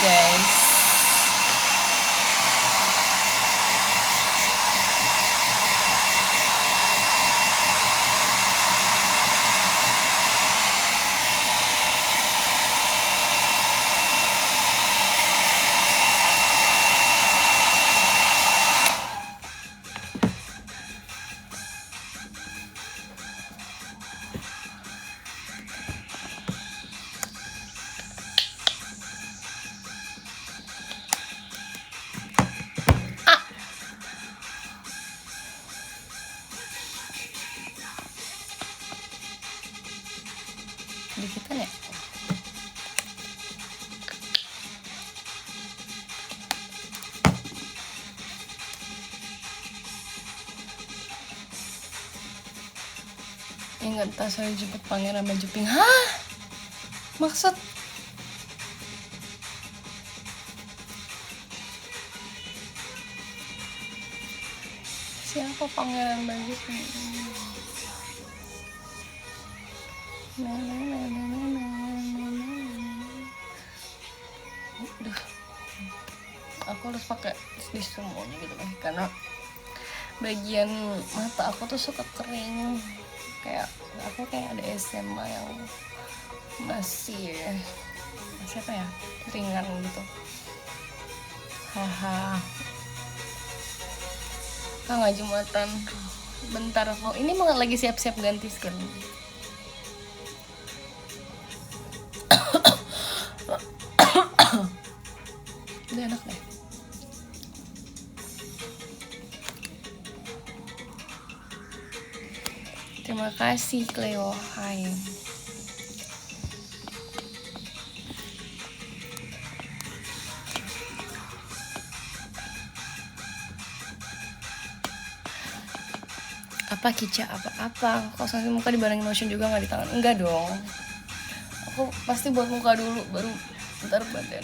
guys. Dikitan ya. Ingat tak saya jemput pangeran baju pink. Hah? Maksud siapa pangeran baju pink? Duh, aku harus pakai di semuanya gitu kan, karena bagian mata aku tuh suka kering, kayak aku kayak ada SMA yang masih apa ya, ringan gitu. Haha, nggak Jumatan bentar, kok ini mau lagi siap-siap ganti skin. Udah enak deh. Terima kasih Cleo. Hai. Apa Kica? Apa? Kok sampai muka dibarengin lotion juga nggak di tangan? Enggak dong. Aku pasti buat muka dulu, baru ntar badan.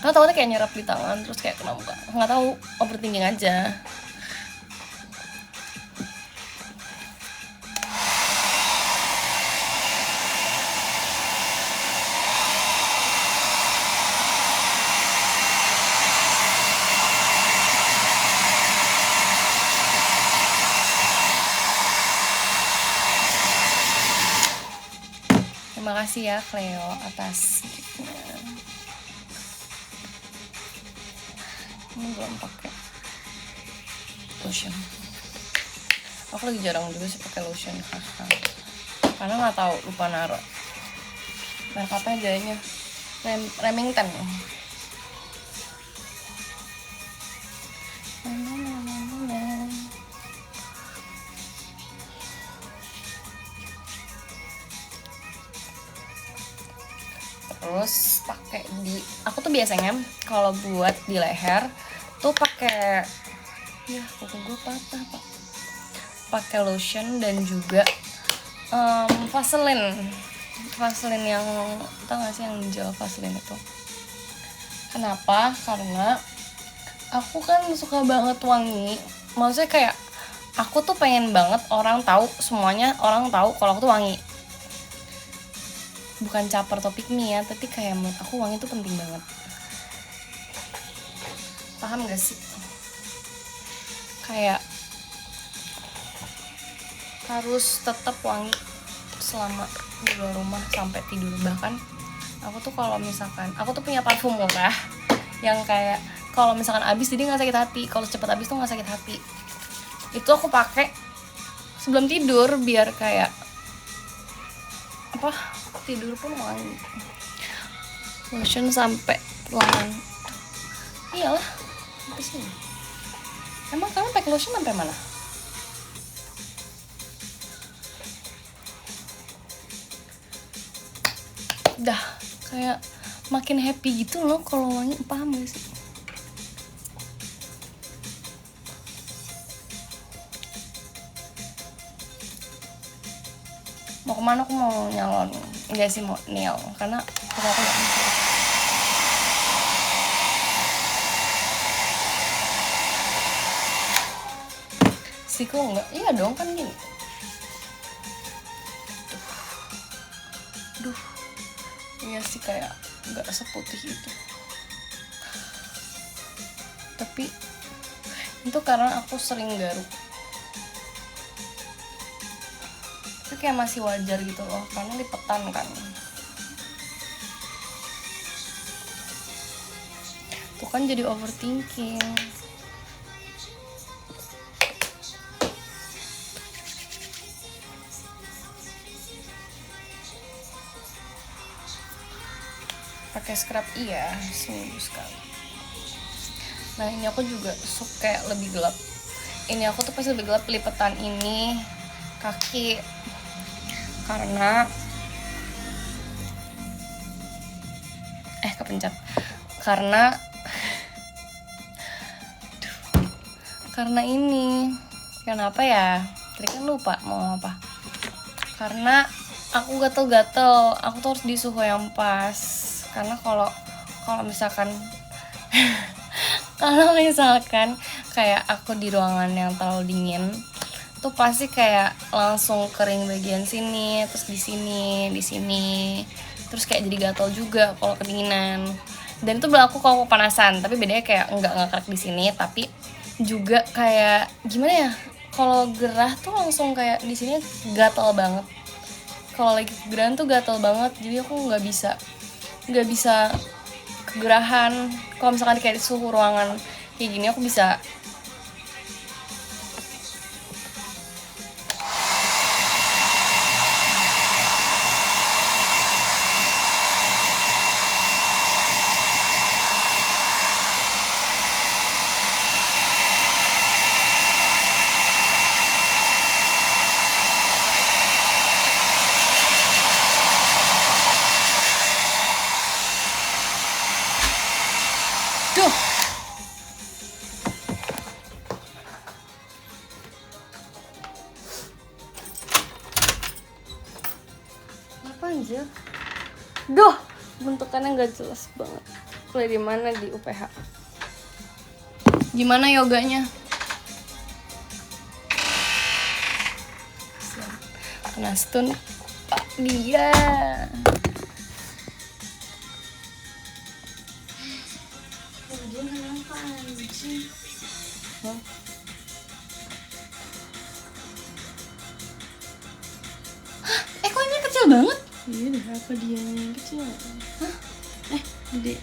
Karena takutnya kayak nyerap di tangan terus kayak kena muka. Nggak tahu, overthinking aja. Terima kasih ya Cleo atas giftnya. Ini belum pakai lotion. Aku lagi jarang juga sih pakai lotion, karena nggak tahu, lupa naruh. Merek apa jadinya? Remington. Terus pakai di, aku tuh biasanya kalau buat di leher tuh pakai, ya kuku gue patah pak, pakai lotion dan juga Vaseline yang tau gak sih, yang gel Vaseline itu. Kenapa? Karena aku kan suka banget wangi, maksudnya kayak aku tuh pengen banget orang tahu, semuanya orang tahu kalau aku tuh wangi. Bukan caper topik nih ya, tapi kayak menurut aku wangi itu penting banget. Paham gak sih? Kayak harus tetap wangi selama di luar rumah sampai tidur. Bahkan aku tuh kalau misalkan, aku tuh punya parfum murah yang kayak kalau misalkan habis jadi nggak sakit hati, kalau cepet habis tuh nggak sakit hati. Itu aku pakai sebelum tidur biar kayak apa, tidur pun wangi. Lotion sampai lengan. Iyalah, sampai sini. Emang kamu pakai lotion sampai mana? Dah kayak makin happy gitu loh kalau wangi, paham gak sih? Mau kemana? Aku mau nyalon. Enggak sih, mau nail, karena aku gak bisa. Siku enggak? Iya dong, kan gini. Duh. Iya sih, kayak enggak seputih itu. Tapi itu karena aku sering garuk. Itu kayak masih wajar gitu loh, karena lipetan kan. Tuh kan jadi overthinking. Pakai scrub iya, seminggu sekali. Nah ini aku juga suka kayak lebih gelap. Ini aku tuh pasti lebih gelap lipetan ini kaki, karena kepencet. Karena ini kenapa ya? Tadi kan lupa mau apa. Karena aku gatel-gatel, aku tuh harus di suhu yang pas. Karena kalau misalkan kalau misalkan kayak aku di ruangan yang terlalu dingin tuh pasti kayak langsung kering bagian sini, terus di sini, terus kayak jadi gatal juga kalau kedinginan. Dan itu berlaku kalau kepanasan, tapi bedanya kayak enggak ngakak di sini, tapi juga kayak gimana ya? Kalau gerah tuh langsung kayak di sini gatal banget. Kalau lagi kegerahan tuh gatal banget, jadi aku nggak bisa kegerahan. Kalau misalkan kayak di suhu ruangan kayak gini aku bisa. Duh. Apa anjir? Duh, bentukannya nggak jelas banget. Kuliah di mana? Di UPH. Gimana yoganya? Kena stun Pak dia. Kok ini kecil banget? Iya deh, apa dia yang kecil? Hah? Gede.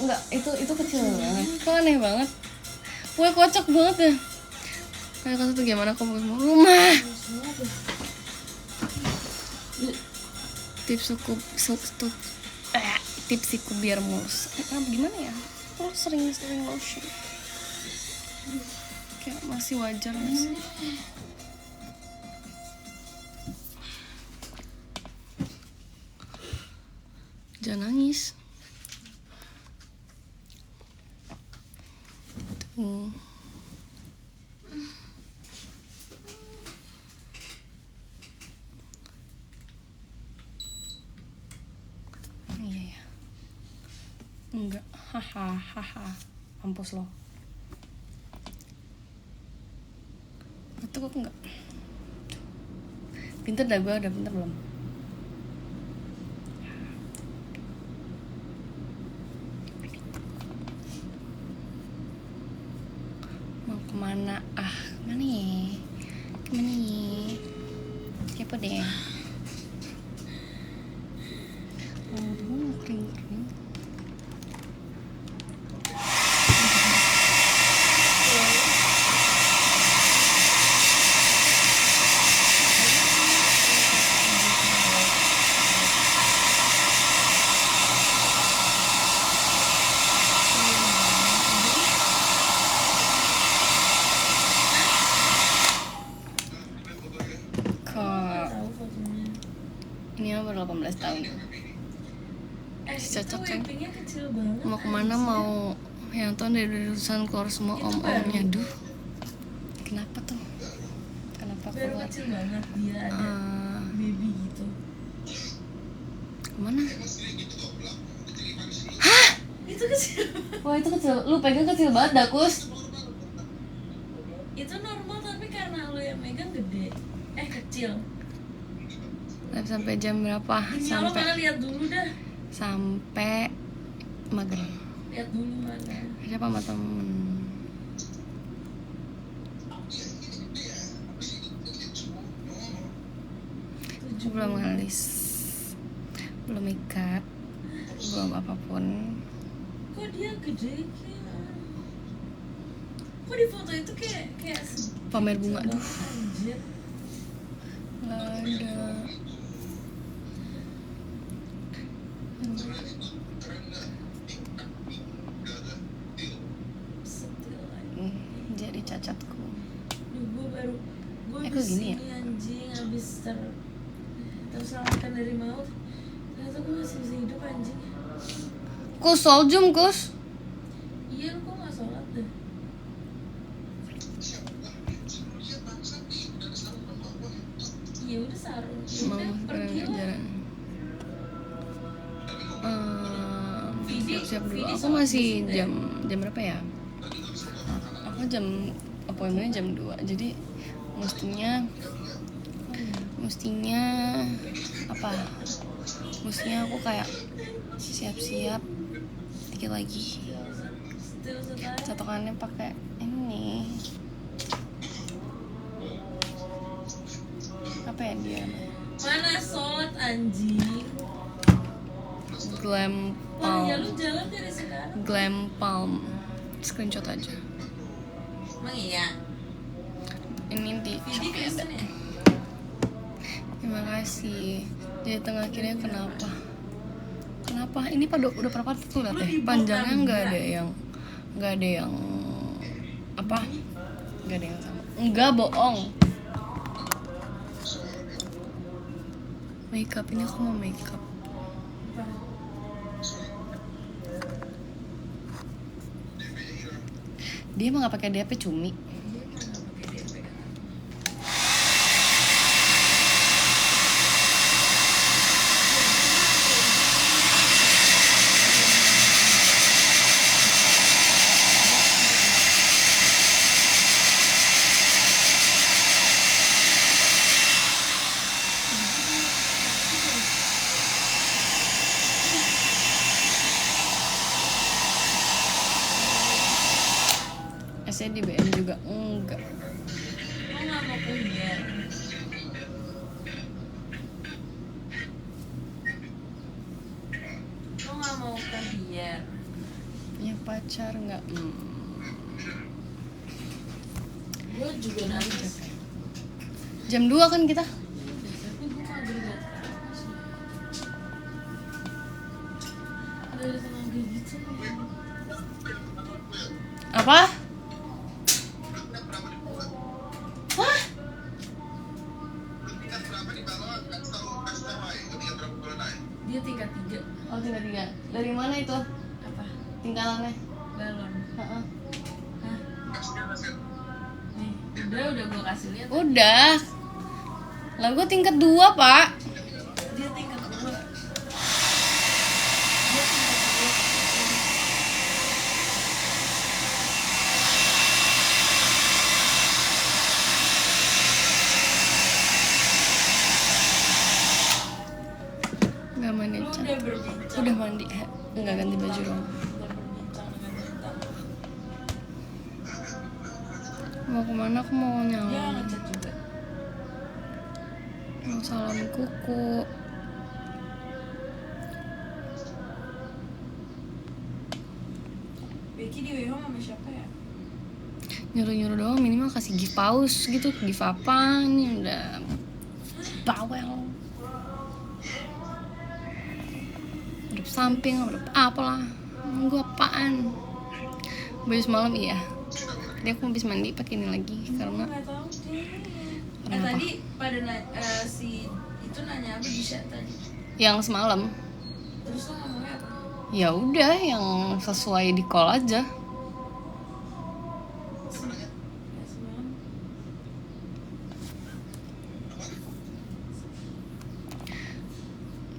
Enggak, itu kecil banget. Kok aneh banget. Wah, kocak banget ya. Kayak kata tuh gimana kamu mau rumah? Tips siku biar mulus. Gimana ya? Aku sering lotion. Kayak masih wajar sih. Jangan nangis. Tuh. Iya ya. Enggak. Haha. Mampus lo. Itu kok enggak. Pinter dah gue, udah pinter belum? Mau kemana? Kemana ya? Kepo deh. Mau kering-kering. Ini umur 18 tahun. Cocok kan? Kecil banget. Mau kemana? Mau yang tahun dari urusan keluar semua om-omnya. Duh, kenapa tuh? Kenapa Baru keluar? kecil banget dia ada baby gitu. Kemana? Itu kecil. Wah itu kecil. Lu pegang kecil banget, Dakus. Itu normal tapi karena lu yang megang gede. Kecil. Live sampai jam berapa? Ini Allah Sampai mana lihat dulu dah. sampai mager. Lihat dulu mana. Siapa sama temen? Aku belum ngelis, belum ikat, belum apapun. Kok dia gede kayak? Kok di foto itu kayak Pamer bunga Coba, tuh. anjir. Nggak ada. Setil aja. Jadi cacatku. Duh, gue kok habis gini ya? ini anjing, habis terselamatkan dari maut. Ternyata gue masih bisa hidup anjing. Kus, soljum kus. Iya, lu kok gak sholat deh? Iya udah sarung. Ya Mau udah pergi lah. jalan. Vidi, Siap-siap dulu. Vidi Aku sholat masih di sini. jam berapa ya? Aku jam appointmentnya jam 2. Jadi mestinya apa? Mestinya aku kayak siap-siap dikit lagi. Still setara. Catokannya pakai ini. Apa ya dia? Mana sholat anjing? Glam Wah ya Palm. lu jalan dari sekarang. Glam Palm. Screenshot aja. Emang iya? Ini di Vidi Shopee ada. Kristen ya? Terima kasih. Jadi tengah kirinya kenapa? Kenapa? Ini udah berapa tuh lihat deh. Panjangnya nggak ada yang apa? Nggak ada yang sama. Enggak bohong. Makeup ini aku mau makeup. Dia emang nggak pakai DP cumi. Saya di BN juga enggak. Lo gak mau kuliah? Lo gak mau kuliah? Punya pacar enggak? Gue juga nangis. Jam 2 kan kita? Tapi gue mager banget. Dari tenaga gitu. Apa? Hah? Dia tingkat 3. Oh, tinggal 3. Dari mana itu? Apa? Tingkalannya? Galon. Heeh. Hah? Nih, udah gue kasih lihat. Udah. Lah gua tingkat 2, Pak. Dia tingkat 2. Dia tingkat 2. Enggak mandi Lu cat. udah berbincang. Udah mandi. Enggak ganti baju dong. Udah berbincang dengan bintang. Mau kemana? Aku mau Dia nyala. ngechat juga. Mau salon kuku. Becky di WH sama siapa ya? Nyuruh-nyuruh doang, minimal kasih gift paus gitu. Gift apa? Ini udah bawel. Udah samping, udah apalah. Gue apaan? Baju semalam iya. Tadi aku habis mandi pakai ini lagi karena Nggak tahu deh. Kenapa? Tadi pada si itu nanya apa di chat tadi. yang semalam Terus lo ngomongnya apa? ya udah yang sesuai di call aja. Ya semalam.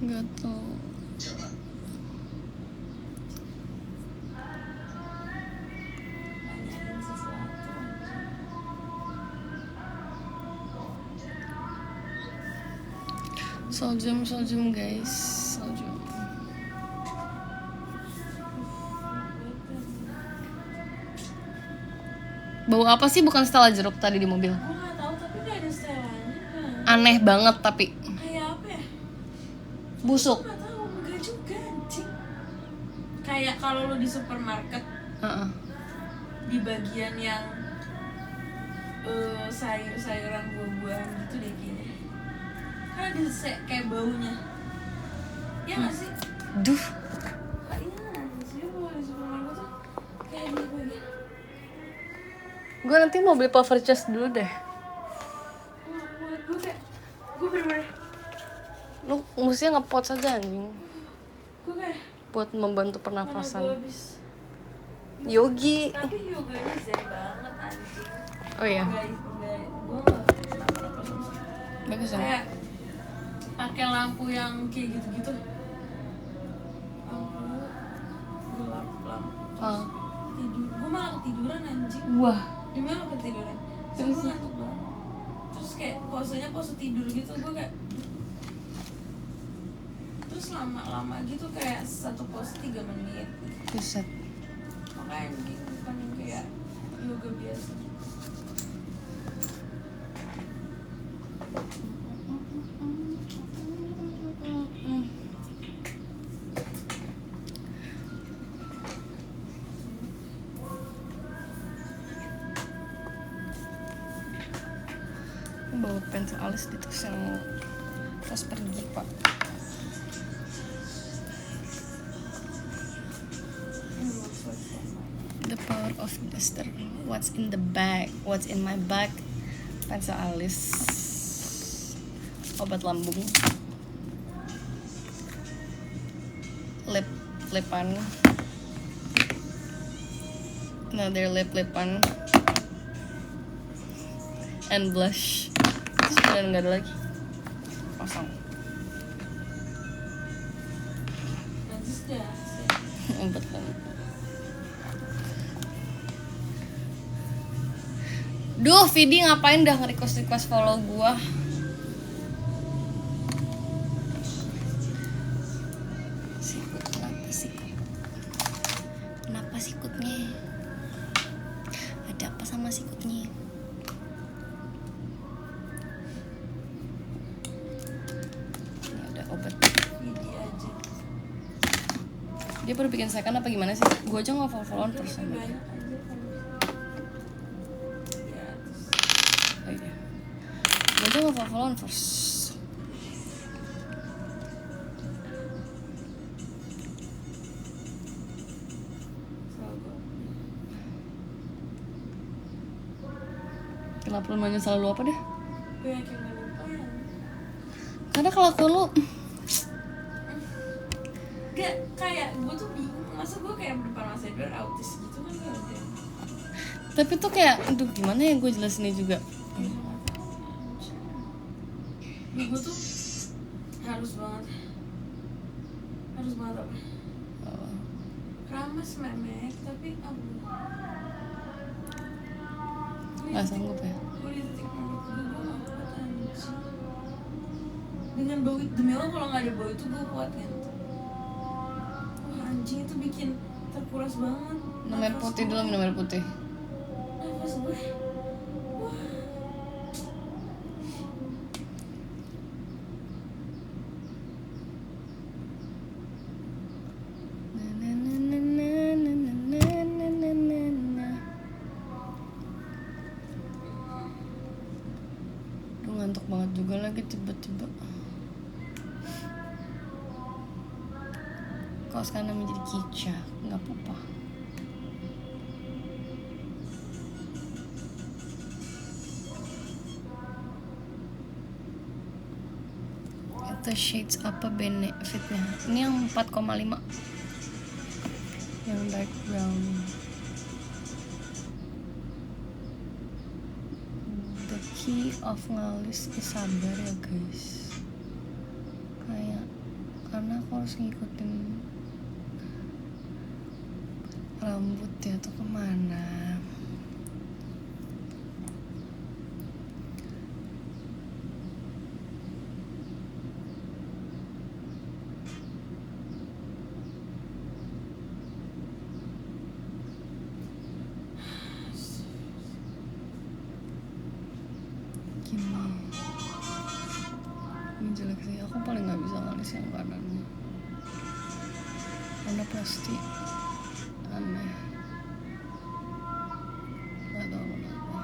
Gak tau. Nanyain sesuatu. Soljum guys, soljum. Bau apa sih, bukan setelah jeruk tadi di mobil? Gue nggak tahu tapi kayak ada setelannya kan. Aneh banget tapi Kayak apa ya? busuk. Nggak tahu, enggak juga anjing. Kayak kalau lo di supermarket Heeh. di bagian yang sayur-sayuran buah-buahan gitu deh kayaknya. Kan ada kayak baunya. Ya nggak sih? Duh, Kayaknya sih kalau di supermarket tuh kayak di bagian. gue nanti mau beli Powerchest dulu deh. Gue bener-bener Lu mestinya ngepot saja anjing, gue kayak buat membantu mana gue pernafasan. habis. Yogi. Tapi yoganya zen banget anjing. Oh iya, Enggak, gue nggak kenapa-napa sama sekali. bagus ya. Kayak pakai lampu yang kayak gitu-gitu, lampu gelap Ah. tidur, gue malah ketiduran anjing. Wah, Demi lo ketiduran, terus gue ngantuk banget. Terus kayak posenya pose tidur gitu, gue kayak terus lama-lama gitu kayak satu pose 3 menit. buset. Makanya anjing bukan yang kayak yoga biasa. Bawa pensil alis terus yang pas pergi pak. The power of duster. What's in the bag? What's in my bag? Pensil alis, obat lambung, lipan, another lipan, and blush. Terus beneran nggak ada lagi, kosong. Nanti sudah Obat lambung. Duh, Vidi ngapain dah nge-request follow gua? Sikut, kenapa sikut? Kenapa sikutnya? Ada apa sama sikutnya? Ini ada obat. ini aja. Dia baru bikin second apa gimana sih? Gua aja nggak follow-followan terus sama dia. Banyak aja kan. Ya, terus Oh iya. Gua aja nggak follow-followan first. selalu gue Kenapa lu nanya selalu apa deh? banyak yang gak lupain. Karena kelakuan lu Gak, kayak gue tuh bingung, masa gue kayak depan Mas Edward autis gitu kan gak ada. tapi tuh kayak, aduh gimana ya gue jelasinnya juga. Ya gue tuh harus banget apa? Ramas memek, tapi Nggak sanggup ya. gue di titik mulut gue gak kuat anjing. Dengan bau itu, demi Allah kalau gak ada bau itu gue kuat kan. Wah anjing itu bikin terkuras banget. Minum air putih dulu, minum air putih. Nafas gue, wah. Duh, ngantuk banget juga lagi tiba-tiba. Kok sekarang menjadi kicah, nggak apa-apa. Itu shades apa benefitnya? Ini yang 4,5, yang dark brown. The key of ngalis is sabar ya guys. Kayak karena aku harus ngikutin rambut ya tuh kemana. sih yang kanannya. Mana pasti aneh, nggak tahu kenapa.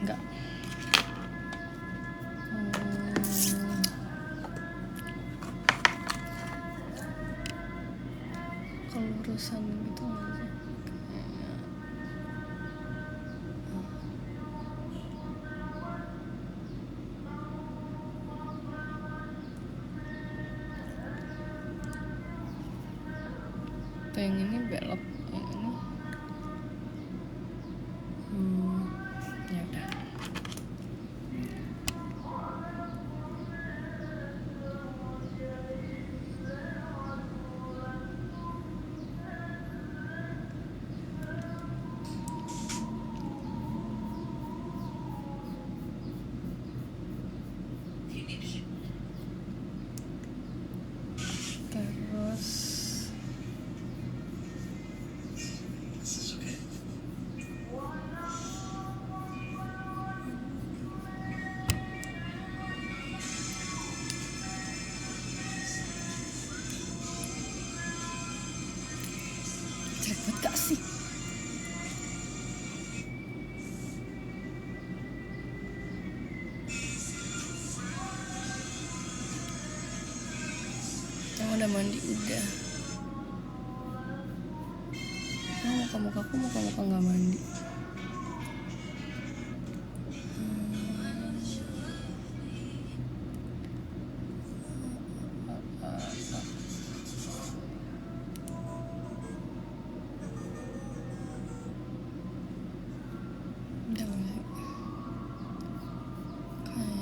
Enggak. Kelurusan gitu nggak sih? Kayaknya. Tuh yang ini belok, yang ini. Ya udah. Terus jelek banget gak sih? Yang udah mandi udah. Muka-mukaku muka-muka gak mandi. Udah gak sih? Kayak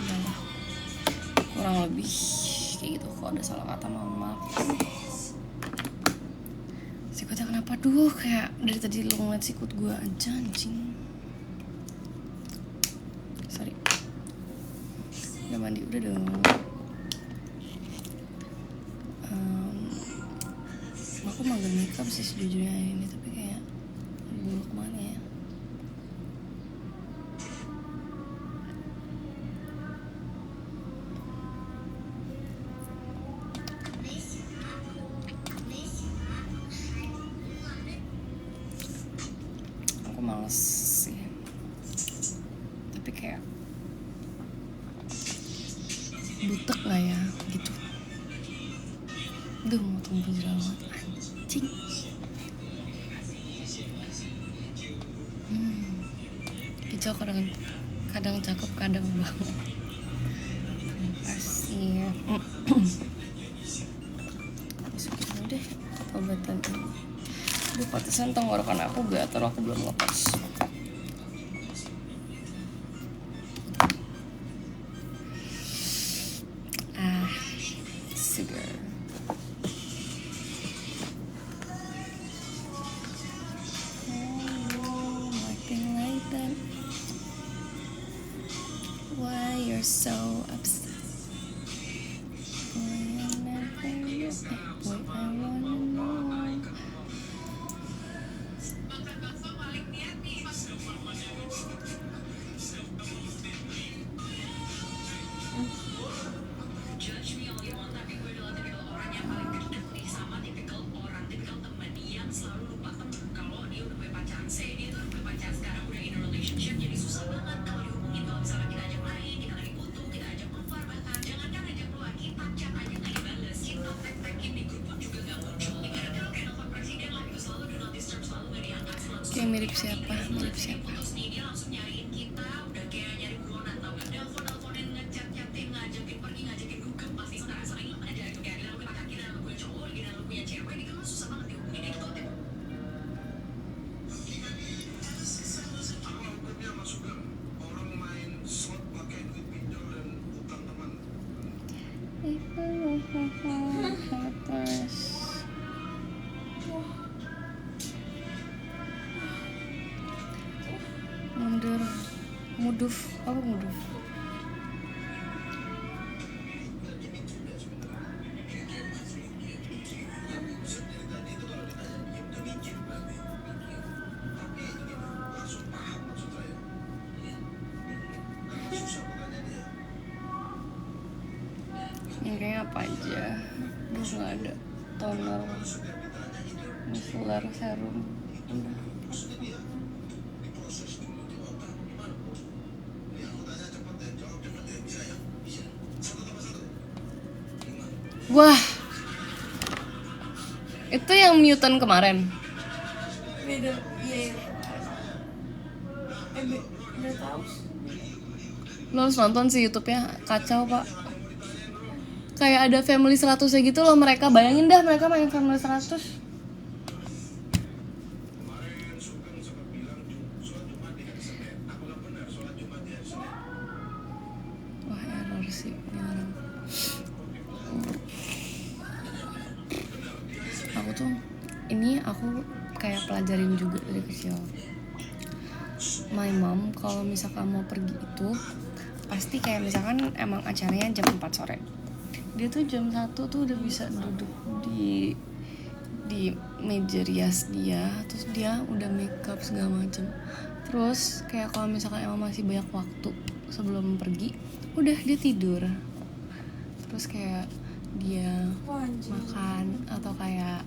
udah lah, kurang lebih kayak gitu. Kalau ada salah kata mohon maaf. Sikutnya kenapa? Duh, kayak dari tadi lu ngeliat sikut gue aja anjing. Sorry. Udah mandi udah dong. Aku mager makeup sih sejujurnya hari ini, tapi kayak bulu kemana ya? Aku males sih, tapi kayak butek lah ya gitu. Duh, mau tunggu jerawat anjing. Kicau kadang cakep, kadang banget. Makasih ya. Masukin dulu deh obatan ini. Aduh, pantesan tenggorokan aku gatal, aku belum lepas. Sugar. Acting like that. Why you're so obsessed? Boy, I wanna know. Kayak mirip siapa? Mirip siapa? Mundur, muduf, apa muduf? ada. Toner, micellar serum, udah. Wah, itu yang mutant kemarin. Beda, iya. Udah tahu sih. Lo harus nonton sih YouTube-nya, kacau pak. Kayak ada Family 100 nya gitu loh mereka. Bayangin dah mereka main Family 100. Wah error sih ini orang. Aku kayak pelajarin juga dari kecil. My mom kalau misalkan mau pergi itu pasti kayak misalkan emang acaranya jam 4 sore. Dia tuh jam 1 tuh udah bisa duduk di meja rias dia, terus dia udah makeup segala macem. Terus kayak kalau misalkan emang masih banyak waktu sebelum pergi, udah dia tidur. Terus kayak dia makan atau kayak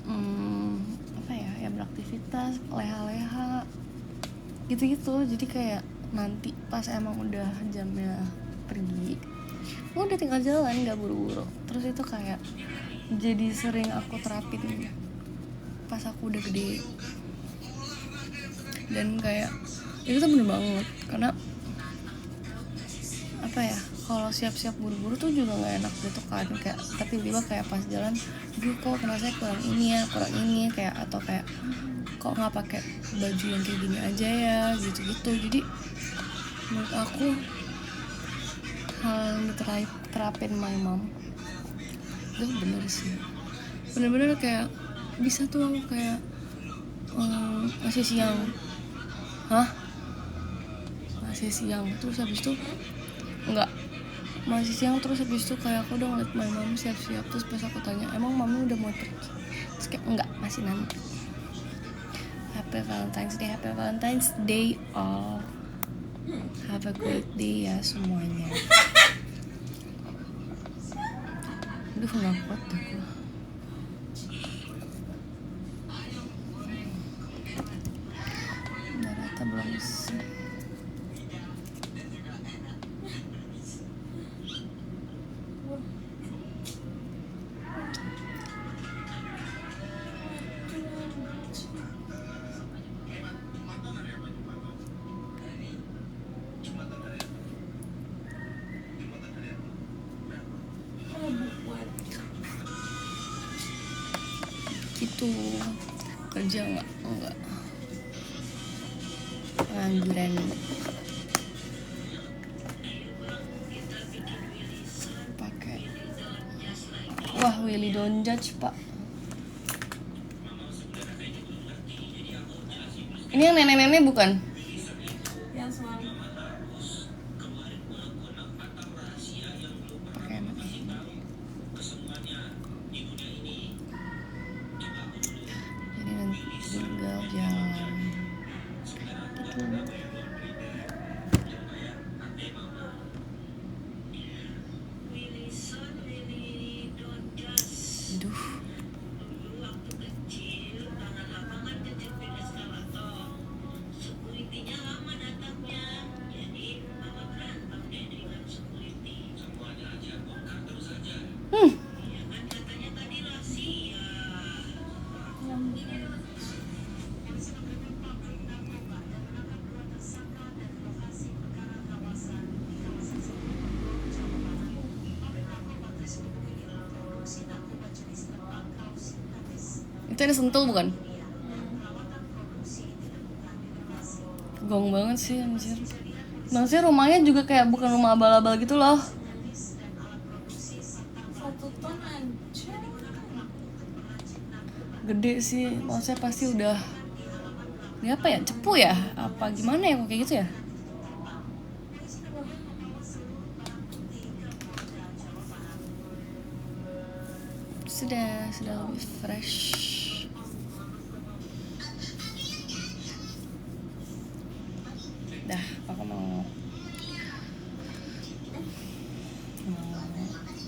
apa ya beraktivitas, leha-leha gitu-gitu. Jadi kayak nanti pas emang udah jamnya pergi, udah tinggal jalan, nggak buru-buru. Terus itu kayak jadi sering aku terapin pas aku udah gede. Dan kayak itu tuh bener banget, karena apa ya, kalau siap-siap buru-buru tuh juga nggak enak gitu kan. Kayak tapi tiba-tiba kayak pas jalan, gue kok rasanya kurang ini kayak, atau kayak kok nggak pakai baju yang kayak gini aja ya, gitu-gitu. Jadi menurut aku hal yang diterapin my mom itu bener sih, bener-bener kayak bisa tuh aku kayak masih siang terus habis itu masih siang terus habis itu kayak aku udah ngeliat my mom siap-siap. Terus pas aku tanya, emang mami udah mau pergi? Terus kayak enggak, masih nanti. Happy Valentine's Day all. Have a great day ya semuanya. Aduh gak kuat deh gue. Narata belum isi. Gitu kerja enggak pengangguran. Pakai wah Willy don't judge pak. Ini yang nenek-nenek bukan? Yang selalu Pakai enak. Jadi nanti tinggal jalan gitu. Aduh. Itu ada Sentul bukan? Gong banget sih anjir. Maksudnya rumahnya juga kayak bukan rumah abal-abal gitu loh. 1 ton aja. Gede sih, maksudnya pasti udah ini apa ya, cepu ya? Apa gimana ya kok kayak gitu ya? Sudah lebih fresh. Dah, aku mau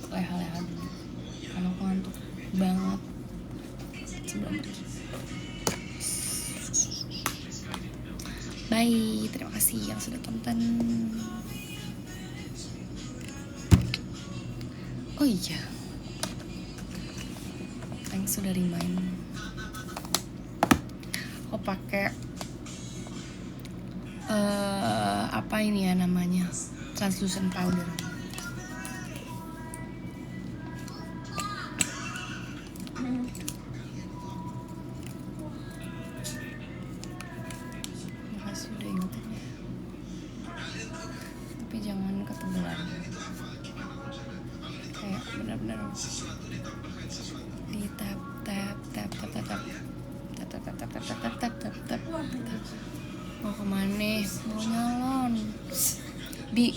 leha-leha dulu. Karena aku Bye, terima kasih yang sudah tonton. Oh iya, thanks sudah remind. Aku pakai apa ini ya namanya, translucent powder. Makasih udah ingetin ya. Tapi jangan ketebelan. Kayak benar-benar di tap. Mau kemana? Mau nyalon. Bi,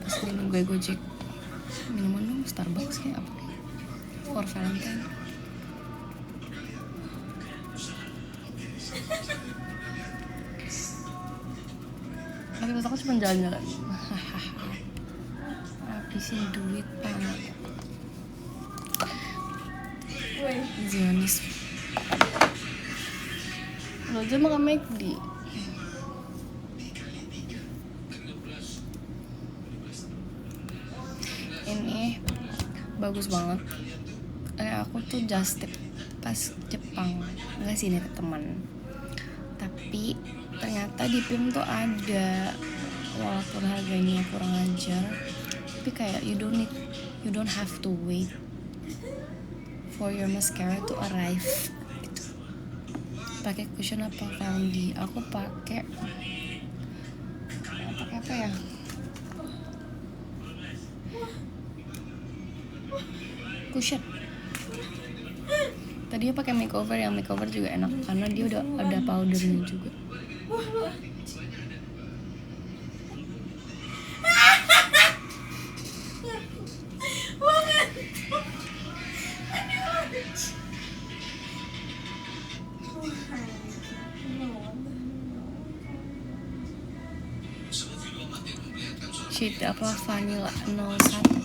pas minum gue Gojek, minuman dong Starbucks kayak apa nih? For Valentine. Terus aku cuma jalan-jalan. Habisin duit pak. Zionis. Lo aja makan McD. Ini bagus banget. Aku tuh just tip pas Jepang nggak sih nih teman. Tapi ternyata di PIM tuh ada, walaupun harganya kurang ajar, tapi kayak you don't have to wait for your mascara to arrive gitu. Pakai cushion apa Fendi? Aku pakai apa ya? Cushion. Tadinya pakai makeover, yang makeover juga enak karena dia udah ada powdernya juga. Shade apa vanilla 01.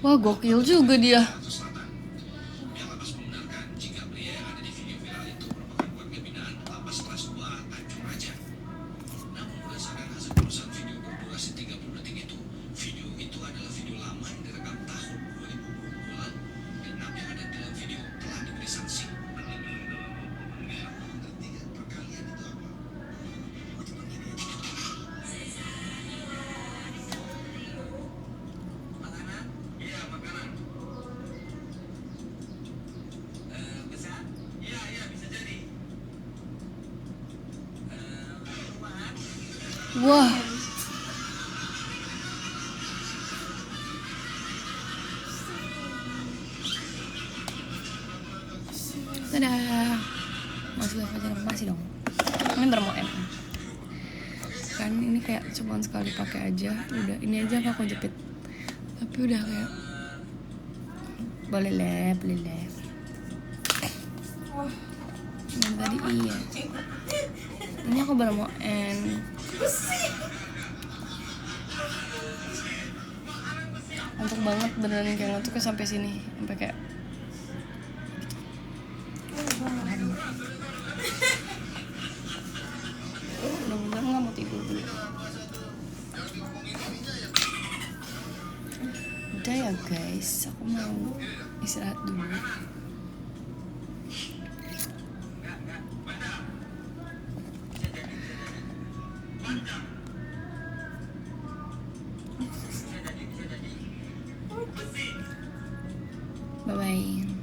Wah, gokil juga dia. Wah. Dadah. Masih masih dong. Ini bermo M. Kan ini kayak cuma sekali pakai aja, udah ini aja aku jepit. Tapi udah kayak boleh le. Yang tadi iya. Ini aku bermo N. Untuk banget beneran kayak ngantuknya sampai sini, sampai kayak mudah-mudahan nggak mau tidur dulu. Udah ya guys, aku mau istirahat dulu. Bye-bye.